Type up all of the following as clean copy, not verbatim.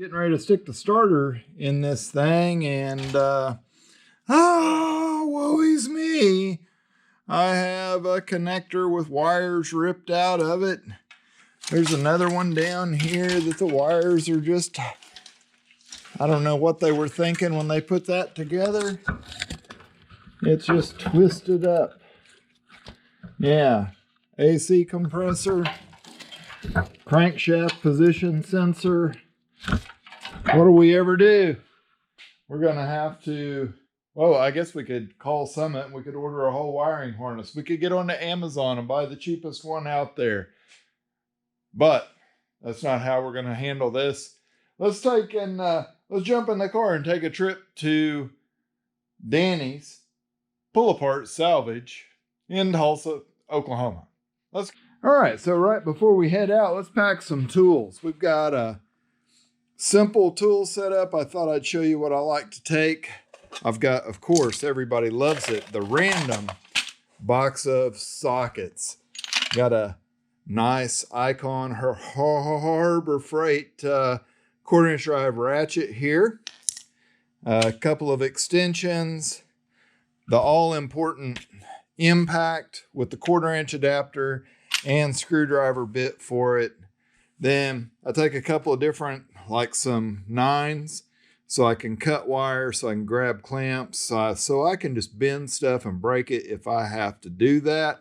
Getting ready to stick the starter in this thing, and woe is me. I have a connector with wires ripped out of it. There's another one down here that the wires are just, I don't know what they were thinking when they put that together. It's just twisted up. Yeah, AC compressor, crankshaft position sensor. What do we ever do? We're gonna have to, well, I guess we could call Summit and we could order a whole wiring harness. We could get onto Amazon and buy the cheapest one out there. But that's not how we're gonna handle this. Let's jump in the car and take a trip to Danny's Pull Apart Salvage in Tulsa, Oklahoma. All right, so right before we head out, let's pack some tools. We've got a simple tool setup. I thought I'd show you what I like to take. I've got, of course, everybody loves it, the random box of sockets. Got a nice Icon Harbor Freight 1/4" drive ratchet here. A couple of extensions, the all-important impact with the 1/4" adapter and screwdriver bit for it. Then I take a couple of different, like some 9s, so I can cut wire, so I can grab clamps, so I can just bend stuff and break it if I have to do that.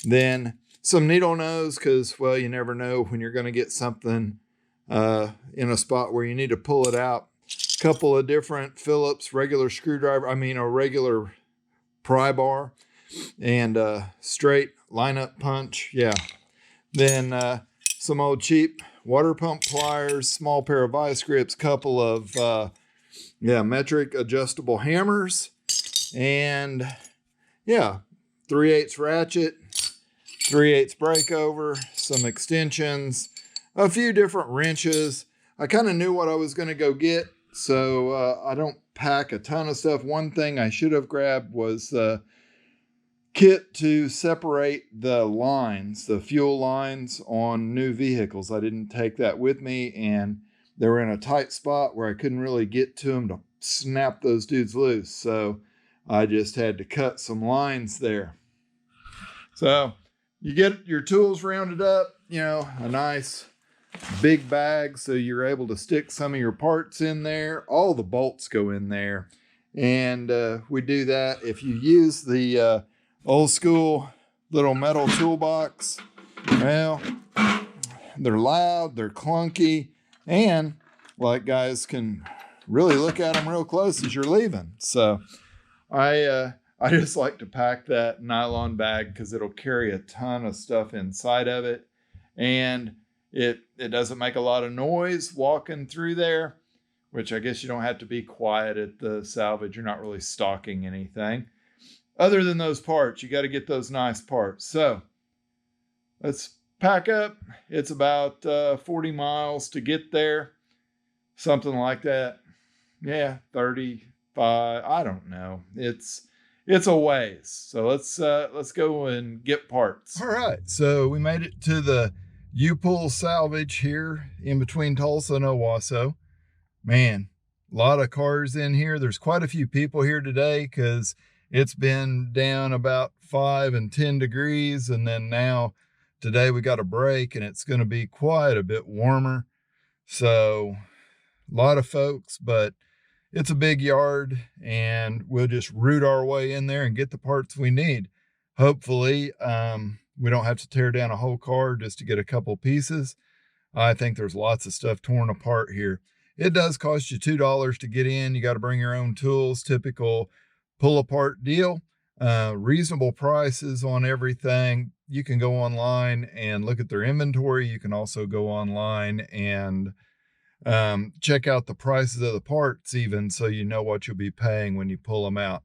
Then some needle nose, because, well, you never know when you're going to get something in a spot where you need to pull it out. Couple of different Phillips regular screwdriver, a regular pry bar, and straight lineup punch. Yeah. Then some old cheap water pump pliers, small pair of vice grips, couple of metric adjustable hammers, and 3/8 ratchet, 3/8 breakover, some extensions, a few different wrenches. I kind of knew what I was going to go get, so I don't pack a ton of stuff. One thing I should have grabbed was the kit to separate the lines, the fuel lines on new vehicles. I didn't take that with me, and they were in a tight spot where I couldn't really get to them to snap those dudes loose. So I just had to cut some lines there. So you get your tools rounded up, a nice big bag, so you're able to stick some of your parts in there. All the bolts go in there, and we do that. If you use the old school little metal toolbox, well, they're loud, they're clunky, and like guys can really look at them real close as you're leaving. So I just like to pack that nylon bag because it'll carry a ton of stuff inside of it, and it doesn't make a lot of noise walking through there, which I guess you don't have to be quiet at the salvage. You're not really stocking anything. Other than those parts, you got to get those nice parts. So let's pack up. It's about 40 miles to get there. Something like that. Yeah, 35. I don't know. It's a ways. So let's go and get parts. All right. So we made it to the U-Pull Salvage here in between Tulsa and Owasso. Man, a lot of cars in here. There's quite a few people here today because it's been down about 5 and 10 degrees. And then now today we got a break and it's going to be quite a bit warmer. So a lot of folks, but it's a big yard and we'll just root our way in there and get the parts we need. Hopefully, we don't have to tear down a whole car just to get a couple pieces. I think there's lots of stuff torn apart here. It does cost you $2 to get in. You got to bring your own tools, typical pull apart deal. Reasonable prices on everything. You can go online and look at their inventory. You can also go online and check out the prices of the parts even, so you know what you'll be paying when you pull them out.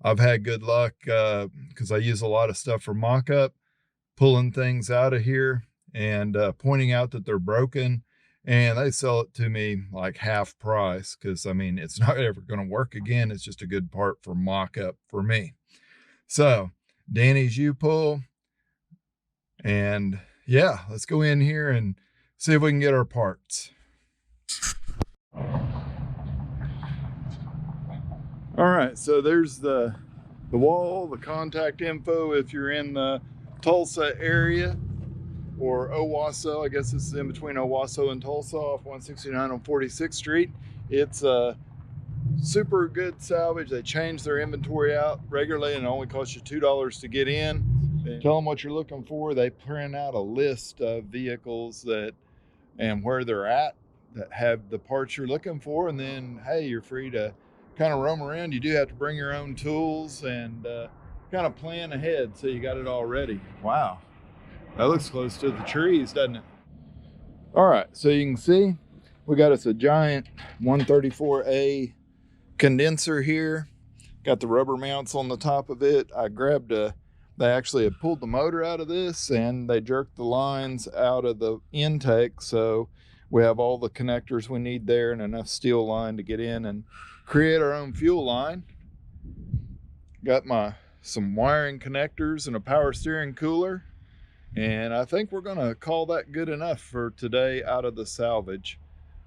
I've had good luck because I use a lot of stuff for mock-up, pulling things out of here and pointing out that they're broken, and they sell it to me like half price because, it's not ever going to work again. It's just a good part for mock-up for me. So Danny's U-Pull, and let's go in here and see if we can get our parts. All right, so there's the wall, the contact info if you're in the Tulsa area, or Owasso. I guess this is in between Owasso and Tulsa off 169 on 46th Street. It's a super good salvage. They change their inventory out regularly and it only costs you $2 to get in. Tell them what you're looking for. They print out a list of vehicles that and where they're at that have the parts you're looking for, and then hey, you're free to kind of roam around. You do have to bring your own tools and kind of plan ahead so you got it all ready. Wow, that looks close to the trees, doesn't it? All right, so you can see we got us a giant 134A condenser here. Got the rubber mounts on the top of it. I grabbed they actually had pulled the motor out of this and they jerked the lines out of the intake, so we have all the connectors we need there and enough steel line to get in and create our own fuel line. Got some wiring connectors and a power steering cooler, and I think we're gonna call that good enough for today out of the salvage.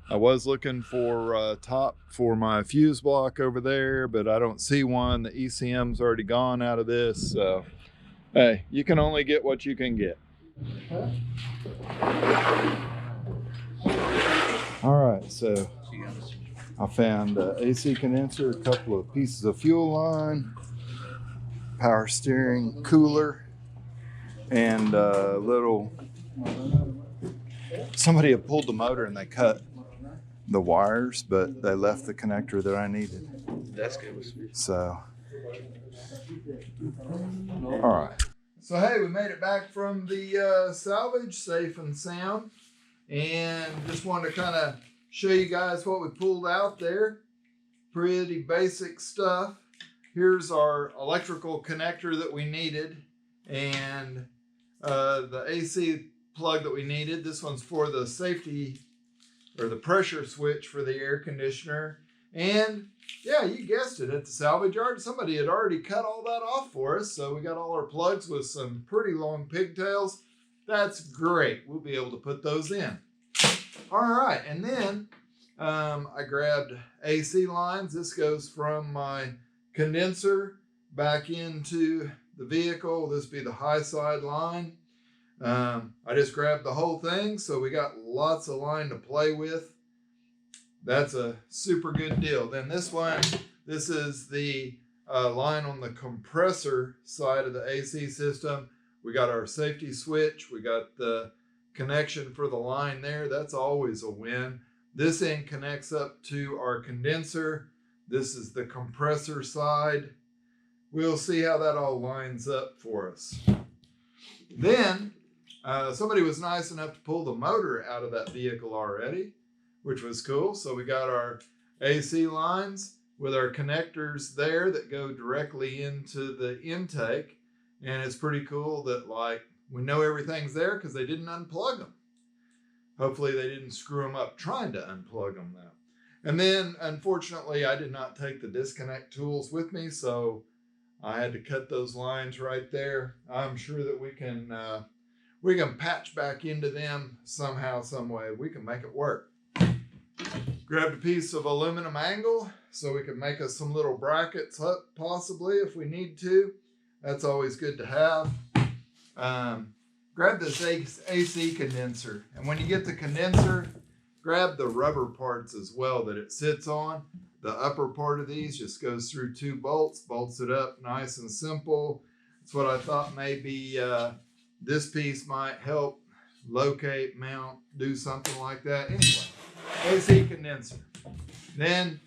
I was looking for a top for my fuse block over there, but I don't see one. The ECM's already gone out of this, so hey, you can only get what you can get. All right, so I found an AC condenser, a couple of pieces of fuel line, power steering cooler, and a little, somebody had pulled the motor and they cut the wires, but they left the connector that I needed. That's good. So, all right. So hey, we made it back from the salvage safe and sound, and just wanted to kind of show you guys what we pulled out there. Pretty basic stuff. Here's our electrical connector that we needed, and the AC plug that we needed. This one's for the safety or the pressure switch for the air conditioner. And yeah, you guessed it, at the salvage yard, somebody had already cut all that off for us. So we got all our plugs with some pretty long pigtails. That's great. We'll be able to put those in. All right, and then I grabbed AC lines. This goes from my condenser back into the vehicle. This would be the high side line. I just grabbed the whole thing, so we got lots of line to play with. That's a super good deal. Then this one, this is the line on the compressor side of the AC system. We got our safety switch. We got the connection for the line there. That's always a win. This end connects up to our condenser. This is the compressor side. We'll see how that all lines up for us. Then somebody was nice enough to pull the motor out of that vehicle already, which was cool. So we got our AC lines with our connectors there that go directly into the intake. And it's pretty cool that, like, we know everything's there because they didn't unplug them. Hopefully they didn't screw them up trying to unplug them though. And then unfortunately I did not take the disconnect tools with me, so I had to cut those lines right there. I'm sure that we can patch back into them somehow, some way. We can make it work. Grabbed a piece of aluminum angle so we can make us some little brackets up possibly if we need to. That's always good to have. Grab this AC condenser, and when you get the condenser, grab the rubber parts as well that it sits on. The upper part of these just goes through 2 bolts, bolts it up nice and simple. That's what I thought maybe this piece might help locate, mount, do something like that. Anyway, AC condenser. Then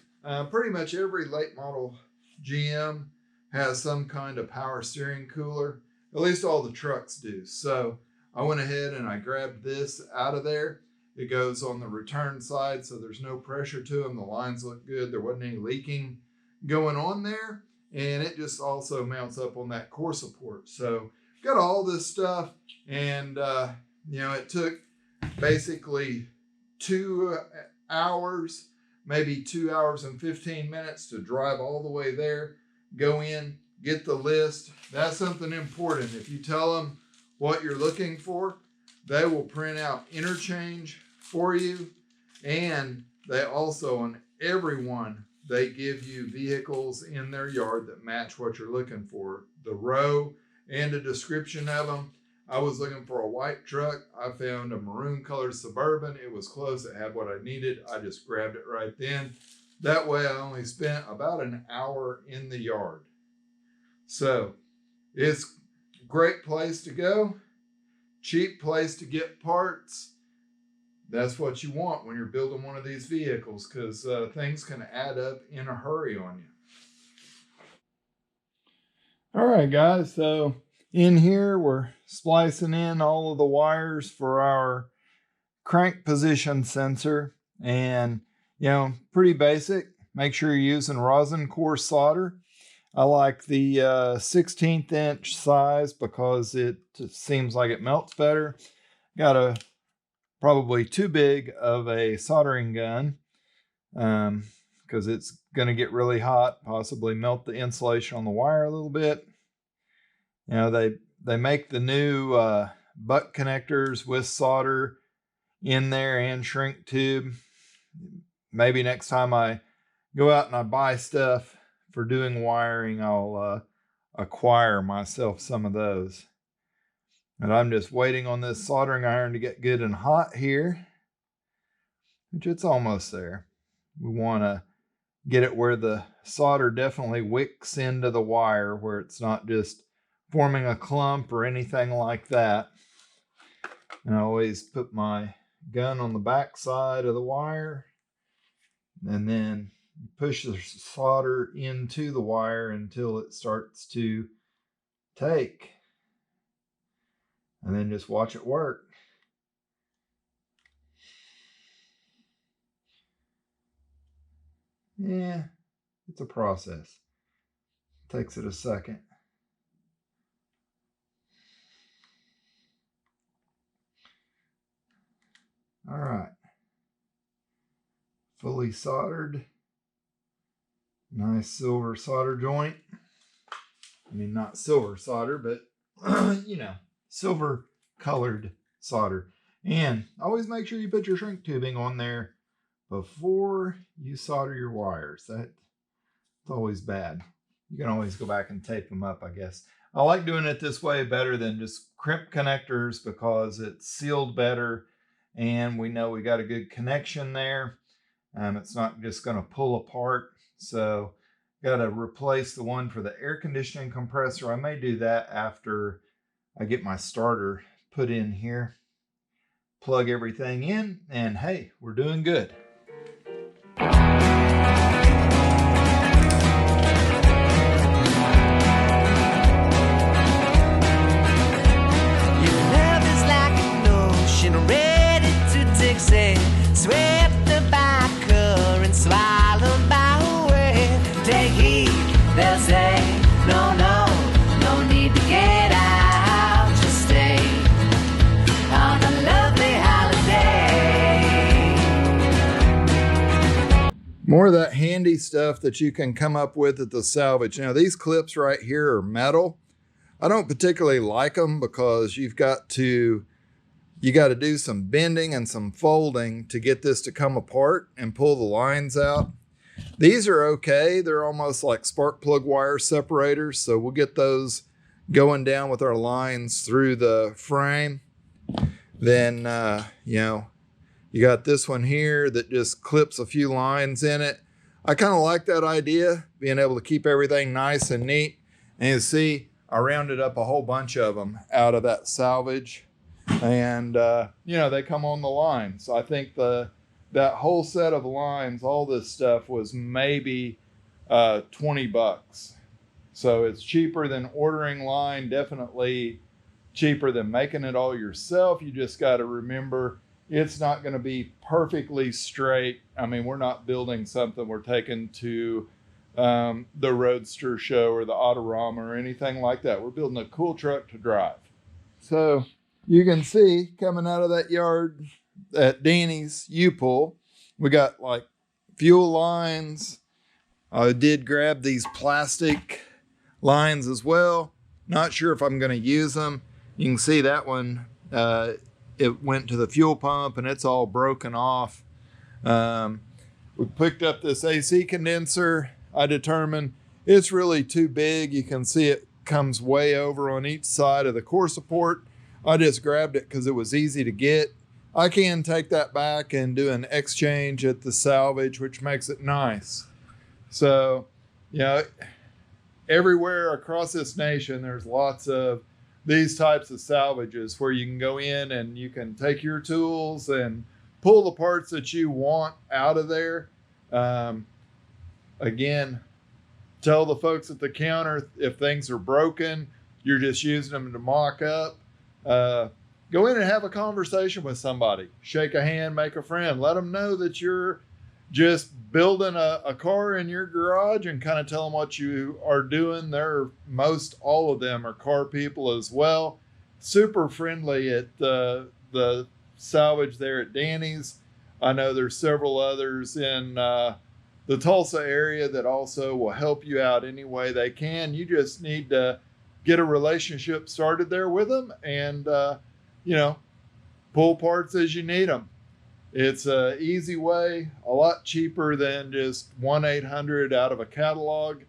pretty much every late model GM has some kind of power steering cooler. At least all the trucks do. So I went ahead and I grabbed this out of there. It goes on the return side, so there's no pressure to them. The lines look good. There wasn't any leaking going on there. And it just also mounts up on that core support. So got all this stuff, and it took basically 2 hours, maybe 2 hours and 15 minutes to drive all the way there, go in, get the list. That's something important. If you tell them what you're looking for, they will print out interchange for you. And they also, on every one, they give you vehicles in their yard that match what you're looking for. The row and a description of them. I was looking for a white truck. I found a maroon colored Suburban. It was close. It had what I needed. I just grabbed it right then. That way I only spent about an hour in the yard. So it's a great place to go. Cheap place to get parts. That's what you want when you're building one of these vehicles, because things can add up in a hurry on you. All right, guys. So in here, we're splicing in all of the wires for our crank position sensor. And, you know, pretty basic. Make sure you're using rosin core solder. I like the 16th inch size because it seems like it melts better. Got a probably too big of a soldering gun because it's going to get really hot, possibly melt the insulation on the wire a little bit. You know, they make the new butt connectors with solder in there and shrink tube. Maybe next time I go out and I buy stuff for doing wiring, I'll acquire myself some of those. And I'm just waiting on this soldering iron to get good and hot here, which it's almost there. We want to get it where the solder definitely wicks into the wire, where it's not just forming a clump or anything like that. And I always put my gun on the back side of the wire, and then push the solder into the wire until it starts to take. And then just watch it work. Yeah, it's a process. Takes it a second. All right. Fully soldered. Nice silver solder joint. I mean, not silver solder, but, you know, silver colored solder. And always make sure you put your shrink tubing on there before you solder your wires. That's always bad. You can always go back and tape them up, I guess. I like doing it this way better than just crimp connectors because it's sealed better and we know we got a good connection there. It's not just going to pull apart. So got to replace the one for the air conditioning compressor. I may do that after I get my starter put in here. Plug everything in, and hey, we're doing good. Your love is like an ocean ready to take sail, swept by current, swallowed by a wave. Take heed, they'll say, no, no, no need to get out, just stay on a lovely holiday. More of that handy stuff that you can come up with at the salvage. Now, these clips right here are metal. I don't particularly like them because you got to do some bending and some folding to get this to come apart and pull the lines out. These are okay. They're almost like spark plug wire separators. So we'll get those going down with our lines through the frame. Then, you know, you got this one here that just clips a few lines in it. I kind of like that idea, being able to keep everything nice and neat. And you see, I rounded up a whole bunch of them out of that salvage. And, you know, they come on the line. So I think that whole set of lines, all this stuff was maybe $20. So it's cheaper than ordering line, definitely cheaper than making it all yourself. You just got to remember it's not going to be perfectly straight. I mean, we're not building something we're taking to the Roadster show or the Autorama or anything like that. We're building a cool truck to drive. So you can see coming out of that yard at Danny's U-Pull, we got like fuel lines. I did grab these plastic lines as well. Not sure if I'm going to use them. You can see that one, it went to the fuel pump and it's all broken off. We picked up this AC condenser. I determined it's really too big. You can see it comes way over on each side of the core support. I just grabbed it because it was easy to get. I can take that back and do an exchange at the salvage, which makes it nice. So, you know, everywhere across this nation, there's lots of these types of salvages where you can go in and you can take your tools and pull the parts that you want out of there. Again, tell the folks at the counter if things are broken, you're just using them to mock up. Go in and have a conversation with somebody. Shake a hand, make a friend. Let them know that you're just building a car in your garage, and kind of tell them what you are doing. Most all of them are car people as well. Super friendly at the salvage there at Danny's. I know there's several others in the Tulsa area that also will help you out any way they can. You just need to get a relationship started there with them, and you know, pull parts as you need them. It's an easy way, a lot cheaper than just 1-800 out of a catalog.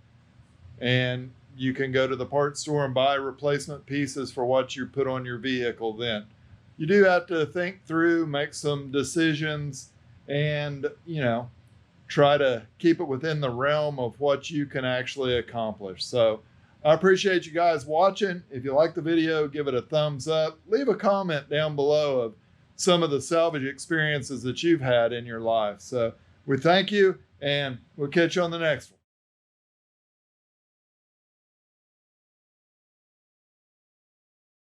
And you can go to the parts store and buy replacement pieces for what you put on your vehicle then. You do have to think through, make some decisions, and, you know, try to keep it within the realm of what you can actually accomplish. So I appreciate you guys watching. If you like the video, give it a thumbs up. Leave a comment down below of some of the salvage experiences that you've had in your life. So we thank you, and we'll catch you on the next one.